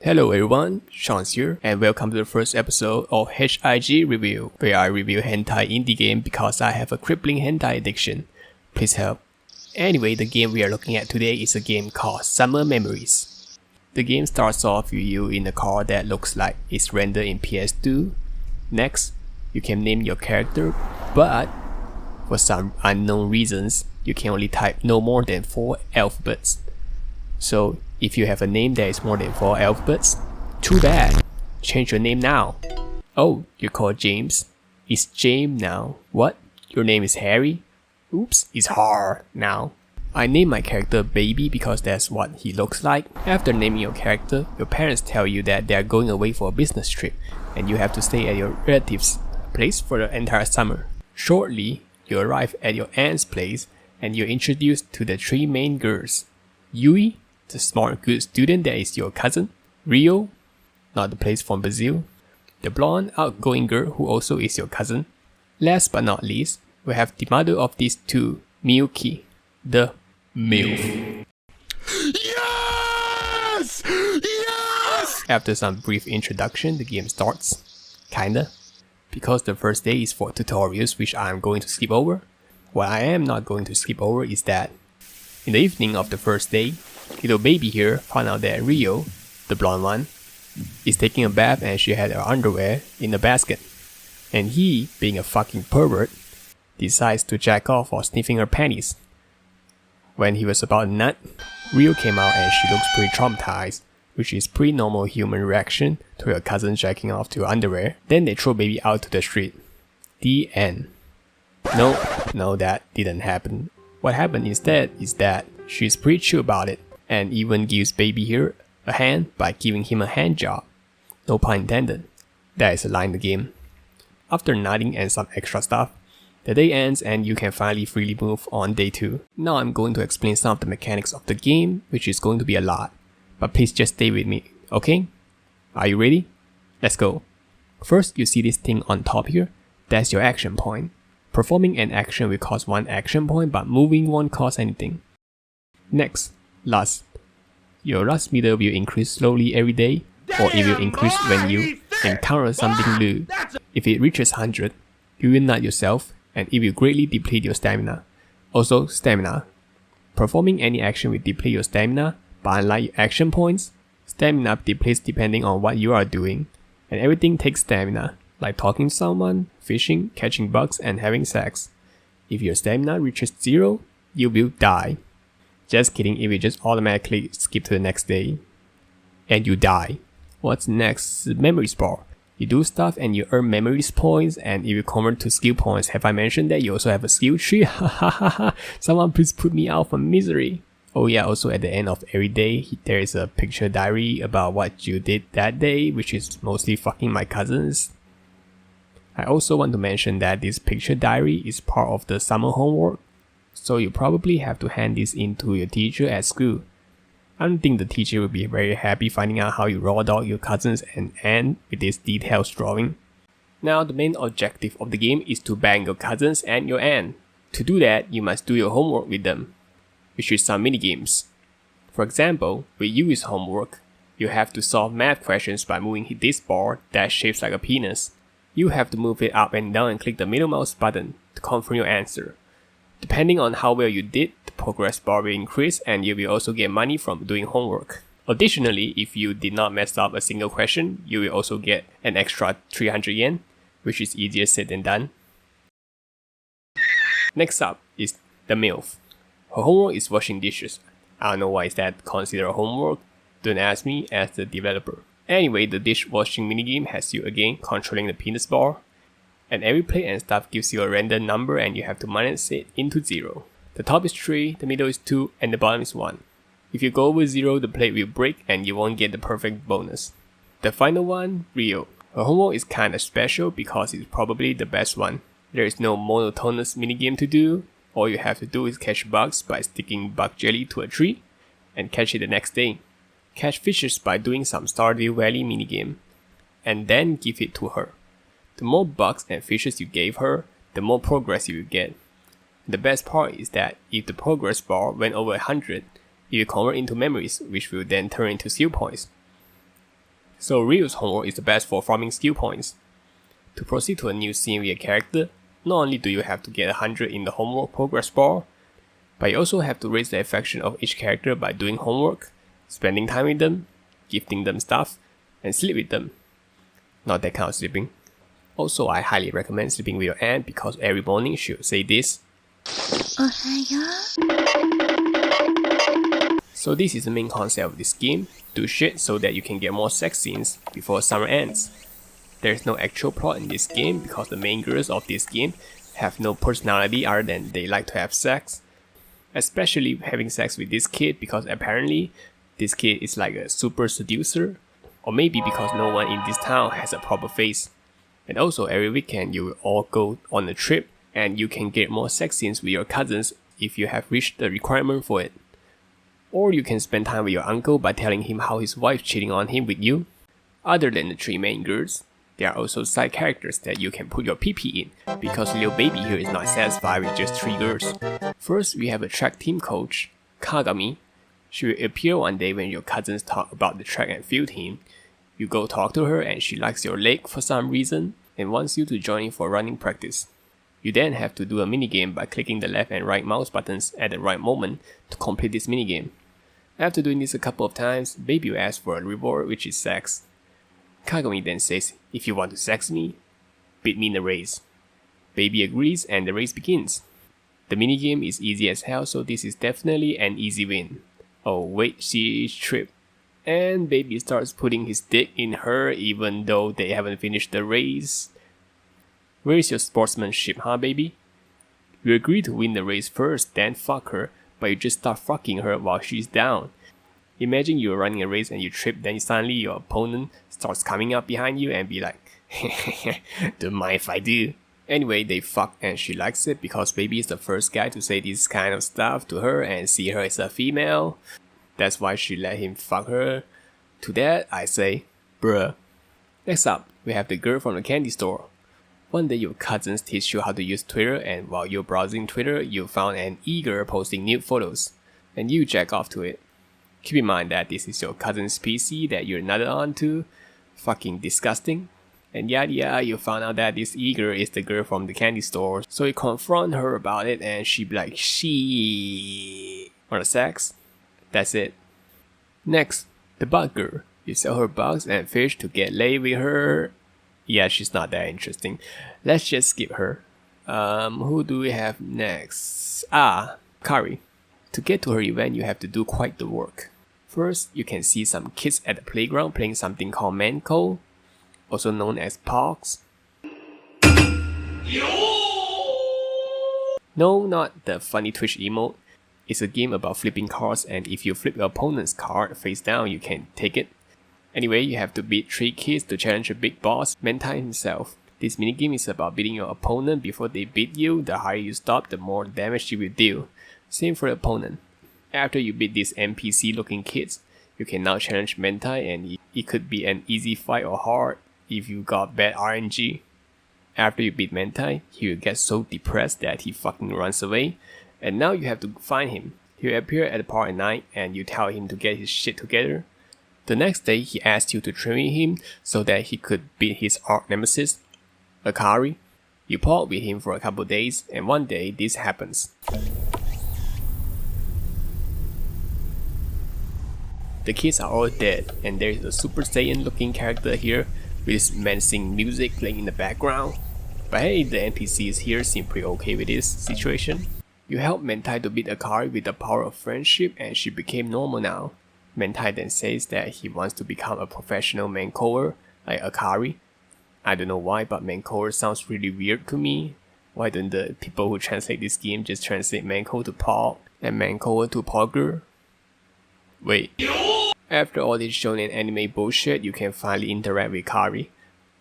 Hello everyone, Shaun here, and welcome to the first episode of HIG Review, where I review hentai indie game because I have a crippling hentai addiction. Please help. Anyway, the game we are looking at today is a game called Summer Memories. The game starts off with you in a car that looks like it's rendered in PS2. Next, you can name your character, but for some unknown reasons, you can only type no more than 4 alphabets. So, if you have a name that is more than 4 alphabets, too bad. Change your name now. Oh, you're called James. It's James now. What? Your name is Harry? Oops, it's hard now. I named my character Baby because that's what he looks like. After naming your character, your parents tell you that they are going away for a business trip and you have to stay at your relative's place for the entire summer. Shortly, you arrive at your aunt's place and you're introduced to the 3 main girls. Yui, the smart good student that is your cousin. Rio, not the place from Brazil. The blonde outgoing girl who also is your cousin. Last but not least, we have the mother of these two, Miyuki, the MILF. Yes! Yes! After some brief introduction, the game starts. Kinda. Because the first day is for tutorials which I am going to skip over. What I am not going to skip over is that in the evening of the first day, little baby here found out that Rio, the blonde one, is taking a bath and she had her underwear in a basket. And he, being a fucking pervert, decides to jack off while sniffing her panties. When he was about to nut, Rio came out and she looks pretty traumatized, which is pretty normal human reaction to your cousin jacking off to your underwear. Then they throw baby out to the street. The end. No, that didn't happen. What happened instead is that she's pretty chill about it and even gives baby here a hand by giving him a hand job. No pun intended. That is a line in the game. After nutting and some extra stuff, the day ends and you can finally freely move on day 2. Now I'm going to explain some of the mechanics of the game, which is going to be a lot. But please just stay with me, okay? Are you ready? Let's go. First, you see this thing on top here? That's your action point. Performing an action will cost 1 action point, but moving won't cost anything. Next, lust. Your lust meter will increase slowly every day, or it will increase when you encounter something new. If it reaches 100, you will nut yourself, and it will greatly deplete your stamina. Also, stamina. Performing any action will deplete your stamina, but unlike action points, stamina depletes depending on what you are doing, and everything takes stamina, like talking to someone, fishing, catching bugs, and having sex. If your stamina reaches 0, you will die. Just kidding, it will just automatically skip to the next day. And you die. What's next? Memories bar. You do stuff and you earn memories points and it will convert to skill points. Have I mentioned that you also have a skill tree? Someone please put me out from misery. Oh yeah, also at the end of every day, there is a picture diary about what you did that day, which is mostly fucking my cousins. I also want to mention that this picture diary is part of the summer homework, so you probably have to hand this in to your teacher at school. I don't think the teacher will be very happy finding out how you rolled out your cousins and aunt with this detailed drawing. Now the main objective of the game is to bang your cousins and your aunt. To do that, you must do your homework with them, which is some minigames. For example, with Yui's homework, you have to solve math questions by moving this bar that shapes like a penis. You have to move it up and down and click the middle mouse button to confirm your answer. Depending on how well you did, the progress bar will increase and you will also get money from doing homework. Additionally, if you did not mess up a single question, you will also get an extra 300 yen, which is easier said than done. Next up is the MILF. Her homework is washing dishes. I don't know why is that considered homework, don't ask me as the developer. Anyway, the dishwashing minigame has you again controlling the penis bar, and every plate and stuff gives you a random number and you have to minus it into 0. The top is 3, the middle is 2, and the bottom is 1. If you go over 0, the plate will break and you won't get the perfect bonus. The final one, Rio. Her homework is kinda special because it's probably the best one. There is no monotonous minigame to do. All you have to do is catch bugs by sticking bug jelly to a tree and catch it the next day. Catch fishes by doing some Stardew Valley minigame, and then give it to her. The more bugs and fishes you gave her, the more progress you will get. The best part is that if the progress bar went over 100, it will convert into memories, which will then turn into skill points. So Ryu's homework is the best for farming skill points. To proceed to a new scene with a character, not only do you have to get 100 in the homework progress bar, but you also have to raise the affection of each character by doing homework, spending time with them, gifting them stuff, and sleep with them. Not that kind of sleeping. Also, I highly recommend sleeping with your aunt because every morning she'll say this. So this is the main concept of this game. Do shit so that you can get more sex scenes before summer ends. There is no actual plot in this game because the main girls of this game have no personality other than they like to have sex. Especially having sex with this kid because apparently this kid is like a super seducer. Or maybe because no one in this town has a proper face. And also every weekend you will all go on a trip and you can get more sex scenes with your cousins if you have reached the requirement for it. Or you can spend time with your uncle by telling him how his wife cheating on him with you. Other than the three main girls, there are also side characters that you can put your PP in because little baby here is not satisfied with just 3 girls. First, we have a track team coach, Kagami. She will appear one day when your cousins talk about the track and field team. You go talk to her and she likes your leg for some reason and wants you to join in for running practice. You then have to do a minigame by clicking the left and right mouse buttons at the right moment to complete this minigame. After doing this a couple of times, baby will ask for a reward, which is sex. Kagami then says, if you want to sex me, beat me in the race. Baby agrees and the race begins. The minigame is easy as hell, so this is definitely an easy win. Oh wait, she tripped. And baby starts putting his dick in her even though they haven't finished the race. Where is your sportsmanship, huh baby? You agree to win the race first, then fuck her, but you just start fucking her while she's down. Imagine you're running a race and you trip, then suddenly your opponent starts coming up behind you and be like, don't mind if I do. Anyway, they fuck and she likes it because baby is the first guy to say this kind of stuff to her and see her as a female. That's why she let him fuck her. To that, I say, bruh. Next up, we have the girl from the candy store. One day your cousins teach you how to use Twitter and while you're browsing Twitter, you found an e-girl posting nude photos. And you jack off to it. Keep in mind that this is your cousin's PC that you're nutted onto. Fucking disgusting. And yada, you found out that this e-girl is the girl from the candy store. So you confront her about it and she be like, she wanna sex? That's it. Next, the bug girl. You sell her bugs and fish to get laid with her. Yeah, she's not that interesting. Let's just skip her. Who do we have next? Kari. To get to her event, you have to do quite the work. First, you can see some kids at the playground playing something called Manco, also known as Pogs. No, not the funny Twitch emote. It's a game about flipping cards and if you flip your opponent's card face down, you can take it. Anyway, you have to beat 3 kids to challenge a big boss, Mentai himself. This minigame is about beating your opponent before they beat you. The higher you stop, the more damage you will deal. Same for the opponent. After you beat these NPC looking kids, you can now challenge Mentai and it could be an easy fight or hard if you got bad RNG. After you beat Mentai, he will get so depressed that he fucking runs away. And now you have to find him. He'll appear at the park at night and you tell him to get his shit together. The next day, he asked you to train him so that he could beat his arch nemesis, Akari. You park with him for a couple days, and one day this happens. The kids are all dead, and there is a Super Saiyan looking character here with menacing music playing in the background. But hey, the NPCs here seem pretty okay with this situation. You help Mentai to beat Akari with the power of friendship, and she became normal now. Mentai then says that he wants to become a professional mancoer like Akari. I don't know why, but mancoer sounds really weird to me. Why don't the people who translate this game just translate manco to Pog and mancoer to Pogger? Wait. After all this shonen anime bullshit, you can finally interact with Kari,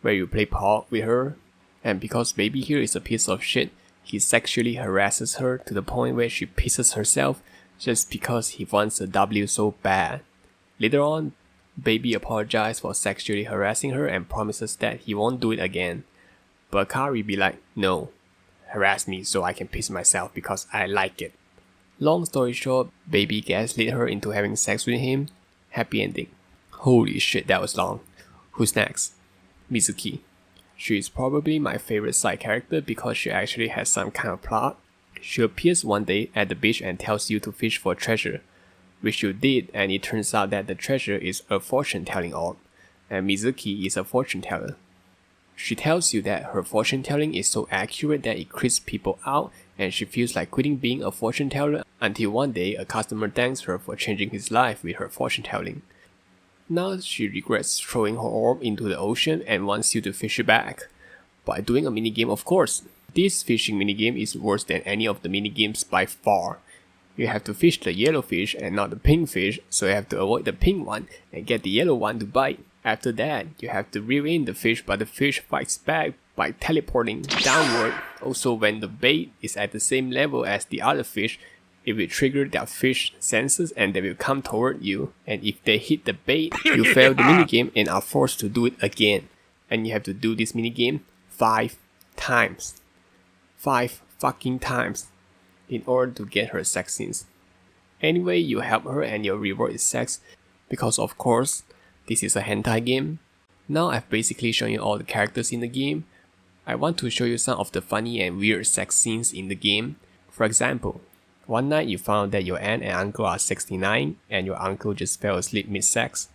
where you play Pog with her. And because baby here is a piece of shit, he sexually harasses her to the point where she pisses herself just because he wants a W so bad. Later on, baby apologizes for sexually harassing her and promises that he won't do it again. But Kari be like, no, harass me so I can piss myself because I like it. Long story short, baby gaslit her into having sex with him. Happy ending. Holy shit, that was long. Who's next? Mizuki. She is probably my favorite side character because she actually has some kind of plot. She appears one day at the beach and tells you to fish for treasure, which you did, and it turns out that the treasure is a fortune-telling orb, and Mizuki is a fortune teller. She tells you that her fortune telling is so accurate that it creeps people out, and she feels like quitting being a fortune teller until one day a customer thanks her for changing his life with her fortune telling. Now she regrets throwing her orb into the ocean and wants you to fish it back. By doing a minigame, of course. This fishing minigame is worse than any of the minigames by far. You have to fish the yellow fish and not the pink fish, so you have to avoid the pink one and get the yellow one to bite. After that, you have to reel in the fish, but the fish fights back by teleporting downward. Also, when the bait is at the same level as the other fish, it will trigger their fish senses and they will come toward you. And if they hit the bait, you fail the minigame and are forced to do it again. And you have to do this minigame 5 times. 5 fucking times. In order to get her sex scenes. Anyway, you help her and your reward is sex. Because of course, this is a hentai game. Now I've basically shown you all the characters in the game. I want to show you some of the funny and weird sex scenes in the game. For example, one night you found that your aunt and uncle are 69 and your uncle just fell asleep mid-sex,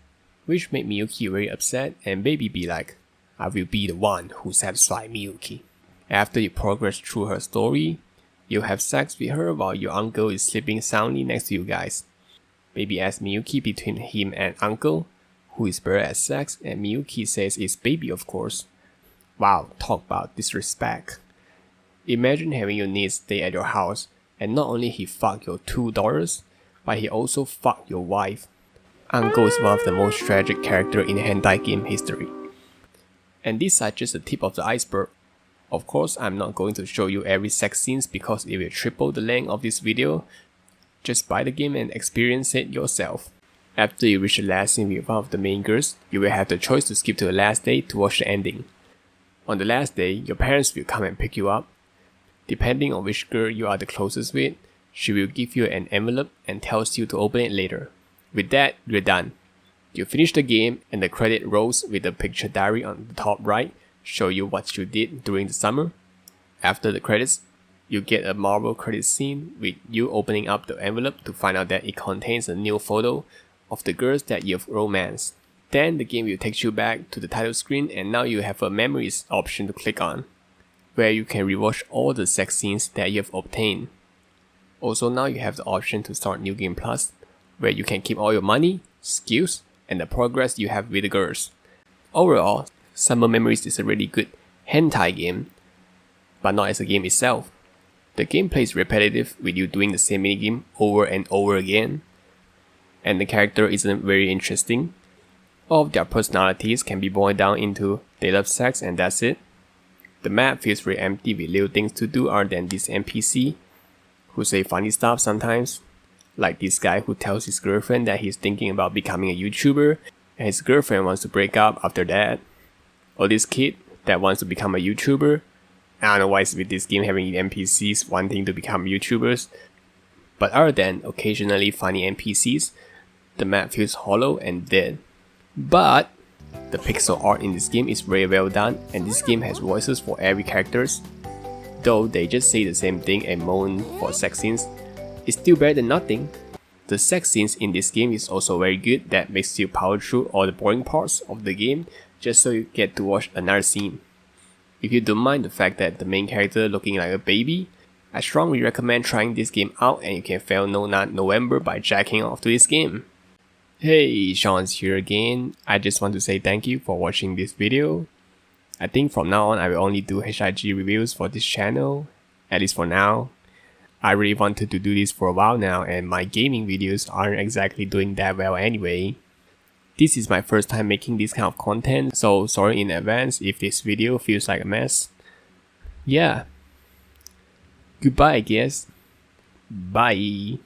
which made Miyuki very upset and baby be like, I will be the one who satisfies Miyuki. After you progress through her story, you have sex with her while your uncle is sleeping soundly next to you guys. Baby asks Miyuki between him and uncle, who is better at sex, and Miyuki says it's baby of course. Wow, talk about disrespect. Imagine having your niece stay at your house, and not only he fuck your 2 daughters, but he also fuck your wife. Uncle is one of the most tragic characters in hentai game history. And these are just the tip of the iceberg. Of course, I'm not going to show you every sex scenes because it will triple the length of this video. Just buy the game and experience it yourself. After you reach the last scene with one of the main girls, you will have the choice to skip to the last day to watch the ending. On the last day, your parents will come and pick you up. Depending on which girl you are the closest with, she will give you an envelope and tells you to open it later. With that, you're done. You finish the game and the credit rolls with the picture diary on the top right, show you what you did during the summer. After the credits, you get a Marvel credit scene with you opening up the envelope to find out that it contains a new photo of the girls that you've romanced. Then the game will take you back to the title screen and now you have a memories option to click on, where you can rewatch all the sex scenes that you've obtained. Also now you have the option to start New Game Plus, where you can keep all your money, skills, and the progress you have with the girls. Overall, Summer Memories is a really good hentai game, but not as a game itself. The gameplay is repetitive with you doing the same minigame over and over again, and the character isn't very interesting. All of their personalities can be boiled down into they love sex and that's it. The map feels very empty with little things to do other than this NPC, who say funny stuff sometimes, like this guy who tells his girlfriend that he's thinking about becoming a YouTuber and his girlfriend wants to break up after that. Or this kid that wants to become a YouTuber. I don't know why it's with this game having NPCs wanting to become YouTubers, but other than occasionally funny NPCs, the map feels hollow and dead. But the pixel art in this game is very well done, and this game has voices for every characters. Though they just say the same thing and moan for sex scenes, it's still better than nothing. The sex scenes in this game is also very good that makes you power through all the boring parts of the game just so you get to watch another scene. If you don't mind the fact that the main character looking like a baby, I strongly recommend trying this game out and you can fail No Nut November by jacking off to this game. Hey, Shaun's here again. I just want to say thank you for watching this video. I think from now on I will only do HIG reviews for this channel, at least for now. I really wanted to do this for a while now and my gaming videos aren't exactly doing that well anyway. This is my first time making this kind of content, so sorry in advance if this video feels like a mess. Yeah. Goodbye I guess. Bye.